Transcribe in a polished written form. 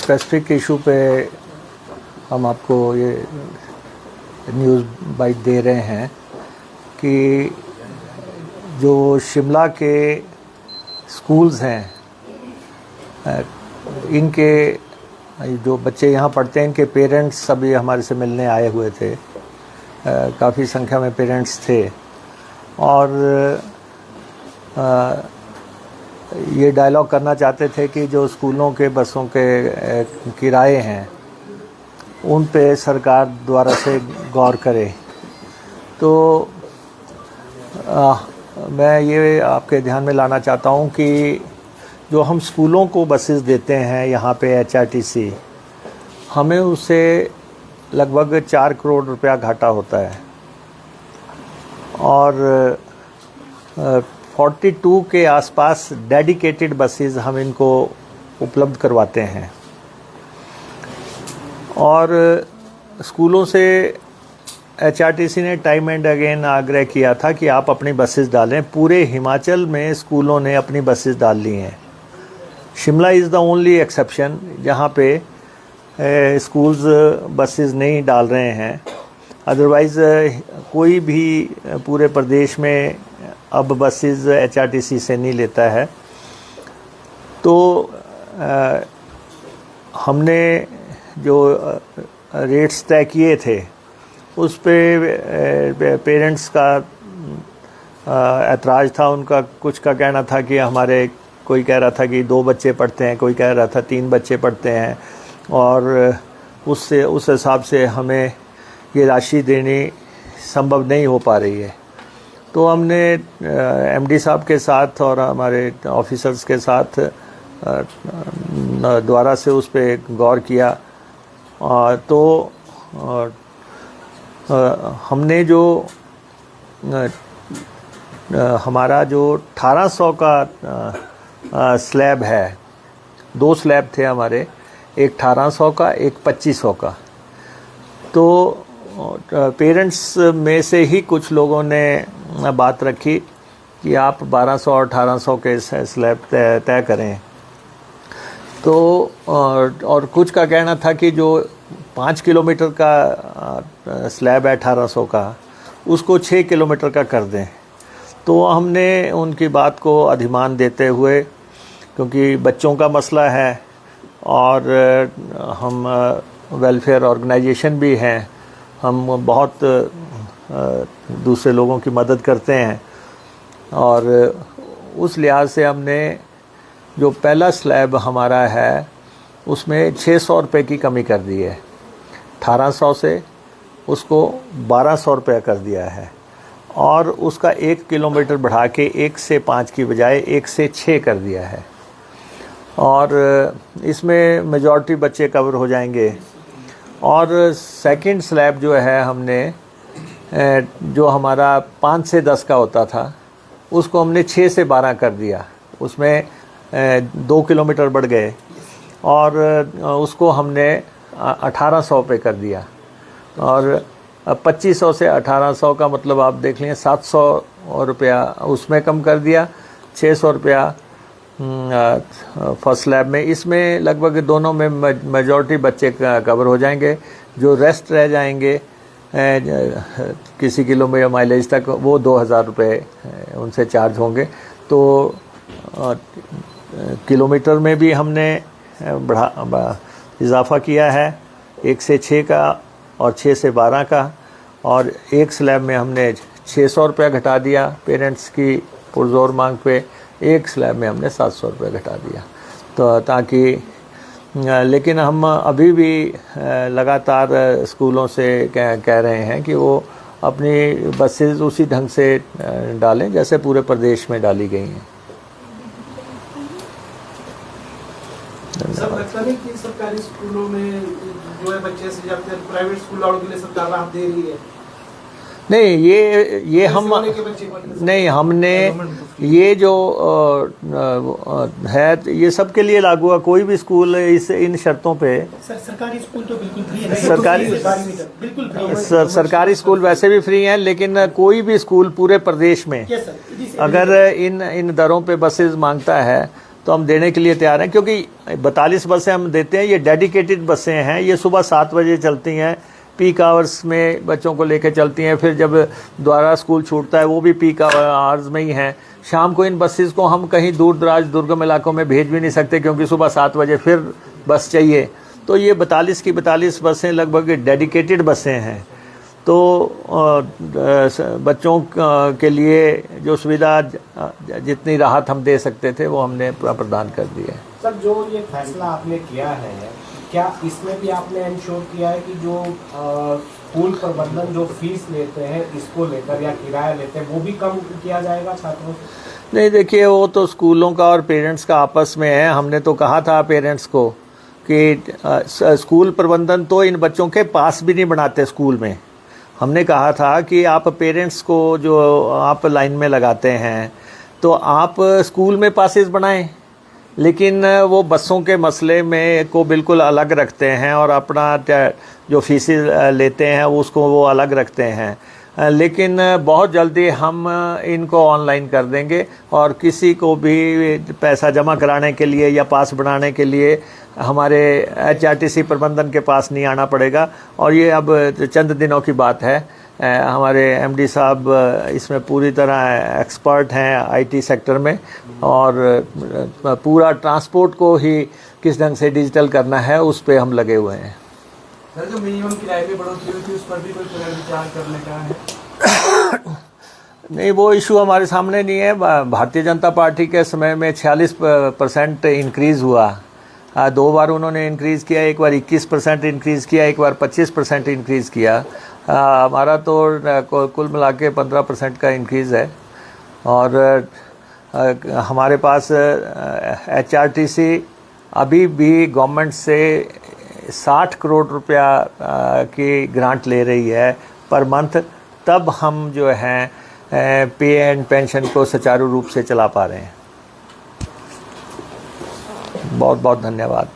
Specific issue पे हम आपको ये न्यूज़ बाइट दे रहे हैं कि जो शिमला के स्कूल्स हैं, इनके जो बच्चे यहाँ पढ़ते हैं, इनके पेरेंट्स सभी हमारे से मिलने आए हुए थे। काफ़ी संख्या में पेरेंट्स थे और ये डायलॉग करना चाहते थे कि जो स्कूलों के बसों के किराए हैं उन पे सरकार द्वारा से गौर करे। तो मैं ये आपके ध्यान में लाना चाहता हूँ कि जो हम स्कूलों को बसेस देते हैं यहाँ पे HRTC, हमें उससे लगभग 4 करोड़ रुपया घाटा होता है और 42 के आसपास डेडिकेटेड बसेस हम इनको उपलब्ध करवाते हैं। और स्कूलों से HRTC ने टाइम एंड अगेन आग्रह किया था कि आप अपनी बसेस डालें। पूरे हिमाचल में स्कूलों ने अपनी बसेस डाल ली हैं। Shimla is the only exception जहाँ पे स्कूल्स बसेस नहीं डाल रहे हैं। अदरवाइज़ कोई भी पूरे प्रदेश में अब बसेस HRTC से नहीं लेता है। तो हमने जो रेट्स तय किए थे उस पे पेरेंट्स का ऐतराज़ था। उनका कुछ का कहना था कि हमारे, कोई कह रहा था कि 2 बच्चे पढ़ते हैं, कोई कह रहा था 3 बच्चे पढ़ते हैं और उससे उस हिसाब से हमें ये राशि देनी संभव नहीं हो पा रही है। तो हमने MD साहब के साथ और हमारे ऑफिसर्स के साथ द्वारा से उस पे गौर किया। तो हमने जो हमारा जो 1800 का स्लैब है, 2 स्लैब थे हमारे, एक 1800 का, एक 2500 का। तो पेरेंट्स में से ही कुछ लोगों ने बात रखी कि आप 1200 और 1800 के स्लैब तय करें। तो और कुछ का कहना था कि जो 5 किलोमीटर का स्लैब है 1800 का, उसको 6 किलोमीटर का कर दें। तो हमने उनकी बात को अधिमान देते हुए, क्योंकि बच्चों का मसला है और हम वेलफेयर ऑर्गेनाइजेशन भी हैं, हम बहुत दूसरे लोगों की मदद करते हैं और उस लिहाज से हमने जो पहला स्लैब हमारा है उसमें 600 रुपये की कमी कर दी है। 1800 से उसको 1200 रुपये कर दिया है और उसका 1 किलोमीटर बढ़ा के 1 से 5 की बजाय 1 से 6 कर दिया है। और इसमें मेजॉरिटी बच्चे कवर हो जाएंगे। और सेकंड स्लैब जो है हमने, जो हमारा 5 से 10 का होता था, उसको हमने 6 से 12 कर दिया। उसमें 2 किलोमीटर बढ़ गए और उसको हमने 1800 पे कर दिया। और 2500 से 1800 का मतलब आप देख लें 700 रुपया उसमें कम कर दिया, 600 रुपया फर्स्ट स्लैब में। इसमें लगभग दोनों में मेजॉरिटी बच्चे कवर हो जाएंगे। जो रेस्ट रह जाएंगे किसी किलोमीटर माइलेज तक, वो 2000 रुपये उनसे चार्ज होंगे। तो किलोमीटर में भी हमने इजाफ़ा किया है, 1 से 6 का और 6 से 12 का। और एक स्लैब में हमने 600 रुपया घटा दिया पेरेंट्स की पुरजोर मांग पे, एक स्लैब में हमने 700 रुपये घटा दिया। तो ताकि, लेकिन हम अभी भी लगातार स्कूलों से कह रहे हैं कि वो अपनी बसेस उसी ढंग से डालें जैसे पूरे प्रदेश में डाली गई हैं। सब लगता नहीं कि सरकारी स्कूलों में जो है बच्चे से जाते हैं, प्राइवेट स्कूल वालों के लिए सरकार राहत दे रही है? नहीं, ये हम नहीं, हमने ये जो है ये सब के लिए लागू है। कोई भी स्कूल इन शर्तों पे, सरकारी स्कूल तो बिल्कुल फ्री है। सरकारी स्कूल वैसे भी फ्री हैं, लेकिन कोई भी स्कूल पूरे प्रदेश में अगर इन दरों पे बसेस मांगता है तो तो हम देने के लिए तैयार हैं, क्योंकि 42 बसें हम देते हैं, ये डेडिकेटेड बसें हैं, ये सुबह 7 बजे चलती हैं, पीक आवर्स में बच्चों को लेकर चलती हैं, फिर जब दोबारा स्कूल छूटता है वो भी पीक आवर्स में ही हैं। शाम को इन बसेस को हम कहीं दूर दराज दुर्गम इलाकों में भेज भी नहीं सकते, क्योंकि सुबह 7 बजे फिर बस चाहिए। तो ये 42 की 42 बसें लगभग डेडिकेटेड बसें हैं। तो बच्चों के लिए जो सुविधा जितनी राहत हम दे सकते थे वो हमने प्रदान कर दी है। सर, जो ये फैसला आपने किया है, क्या इसमें भी आपने इंश्योर किया है कि जो स्कूल प्रबंधन जो फीस लेते हैं इसको लेकर या किराया लेते हैं वो भी कम किया जाएगा छात्रों से? नहीं, देखिए वो तो स्कूलों का और पेरेंट्स का आपस में है। हमने तो कहा था पेरेंट्स को कि स्कूल प्रबंधन तो इन बच्चों के पास भी नहीं बनाते स्कूल में। हमने कहा था कि आप पेरेंट्स को जो आप लाइन में लगाते हैं तो आप स्कूल में पासेस बनाएं, लेकिन वो बसों के मसले में को बिल्कुल अलग रखते हैं और अपना जो फीसेस लेते हैं उसको वो अलग रखते हैं। लेकिन बहुत जल्दी हम इनको ऑनलाइन कर देंगे और किसी को भी पैसा जमा कराने के लिए या पास बनाने के लिए हमारे HRTC प्रबंधन के पास नहीं आना पड़ेगा। और ये अब चंद दिनों की बात है। हमारे MD साहब इसमें पूरी तरह एक्सपर्ट हैं IT सेक्टर में, और पूरा ट्रांसपोर्ट को ही किस ढंग से डिजिटल करना है उस पे हम लगे हुए हैं। सर, जो मिनिमम किराए में बढ़ोतरी हुई थी उस पर भी कोई पुनर्विचार करने का है? नहीं, वो इशू हमारे सामने नहीं है। भारतीय जनता पार्टी के समय में 46% इंक्रीज़ हुआ। 2 बार उन्होंने इंक्रीज़ किया, एक बार 21% इंक्रीज़ किया, एक बार 25% इंक्रीज़ किया। हमारा तो कुल मिला के 15% का इंक्रीज़ है। और हमारे पास HRTC अभी भी गवर्नमेंट से 60 करोड़ रुपया की ग्रांट ले रही है पर मंथ, तब हम जो हैं पे एंड पेंशन को सुचारू रूप से चला पा रहे हैं। बहुत बहुत धन्यवाद।